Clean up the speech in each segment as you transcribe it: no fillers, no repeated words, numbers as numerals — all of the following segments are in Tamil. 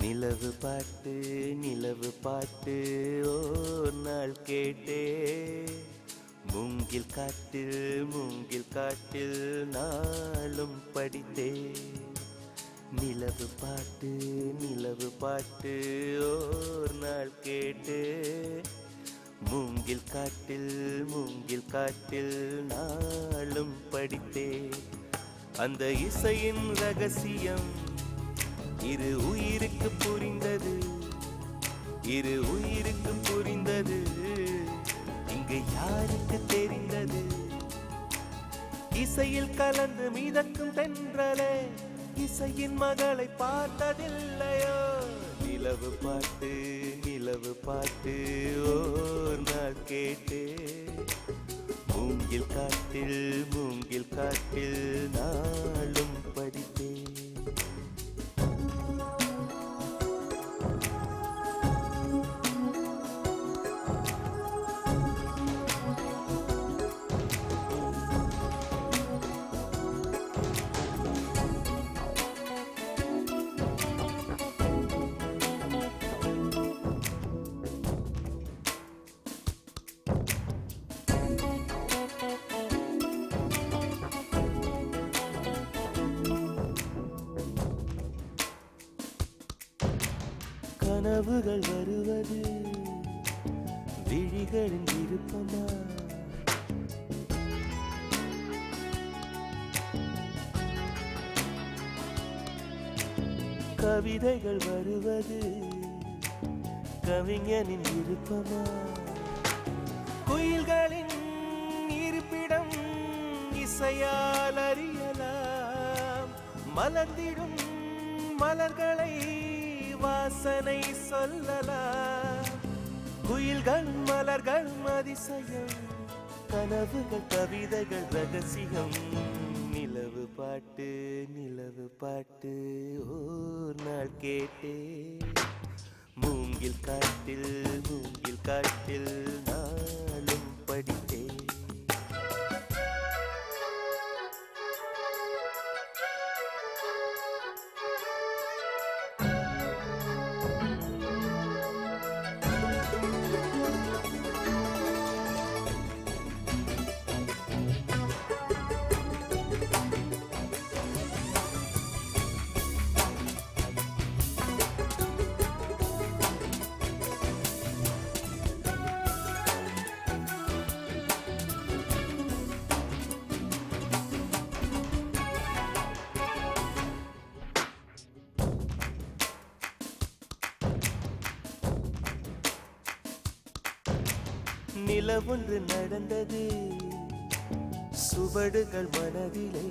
நிலவு பாட்டு நிலவு பாட்டு ஓர் நாள் கேட்டே மூங்கில் காட்டில் நாளும் படித்தே நிலவு பாட்டு ஓர் நாள் கேட்டே மூங்கில் காட்டில் நாளும் படித்தே அந்த இசையின் ரகசியம் இரு உயிருக்கு புரிந்தது இங்கு யாருக்கு தெரிந்தது இசையில் கலந்து மிதக்கும் தென்றலே இசையின் மகளை பார்த்ததில்லையோ நிலவு பாட்டு ஓர் நாள் கேட்டே மூங்கில் காட்டில் நாளும் படித்தே கனவுகள் வருவது விழிகளின் விருப்பமா கவிதைகள் வருவது கவிஞனின் விருப்பமா குயில்களின் இருப்பிடம் இசையால் அறியலாம் மலர்ந்திடும் மலர்களை வாசனை சொல்லலாம் குயில்கள் மலர்கள் அதிசயம் கனவுகள் கவிதைகள் ரகசியம் நிலவு பாட்டு ஓர் நாள் கேட்டே மூங்கில் காட்டில் நாளும் படித்தே நிலவொன்று நடந்தது சுவடுகள் மனதிலே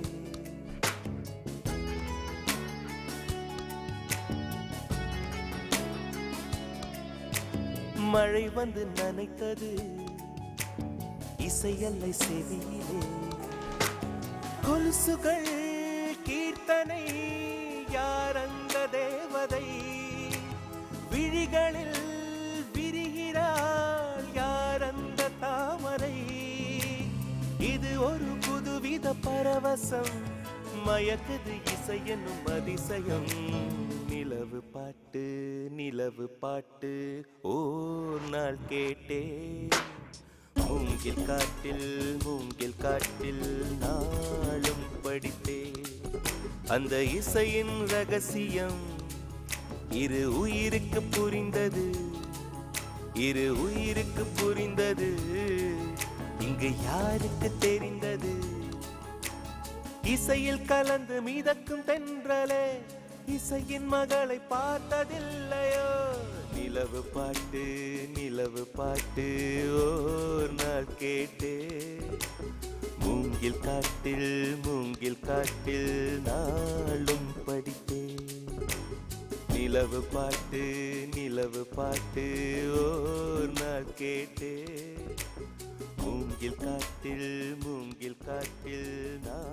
மழை வந்து நனைத்தது இசையல்லை செவியிலே கொலுசுகள் கீர்த்தனை யார் அந்த தேவதை விழிகளில் விரிகிறாள் யார் அந்த தாமரை இது ஒரு புதுவித பரவசம் மயக்குது இசை என்னும் அதிசயம் நிலவு பாட்டு ஓர் நாள் கேட்டே மூங்கில் காட்டில் நாளும் படித்தே அந்த இசையின் ரகசியம் இரு உயிருக்கு புரிந்தது இங்கு யாருக்கு தெரிந்தது இசையில் கலந்து மிதக்கும் தென்றலே இசையின் மகளை பார்த்ததில்லையோ நிலவு பாட்டு ஓர் நாள் கேட்டே மூங்கில் காட்டில் நாளும் படித்தே நிலவு பாட்டு ஓர் நாள் கேட்டே மூங்கில் காட்டில் நான்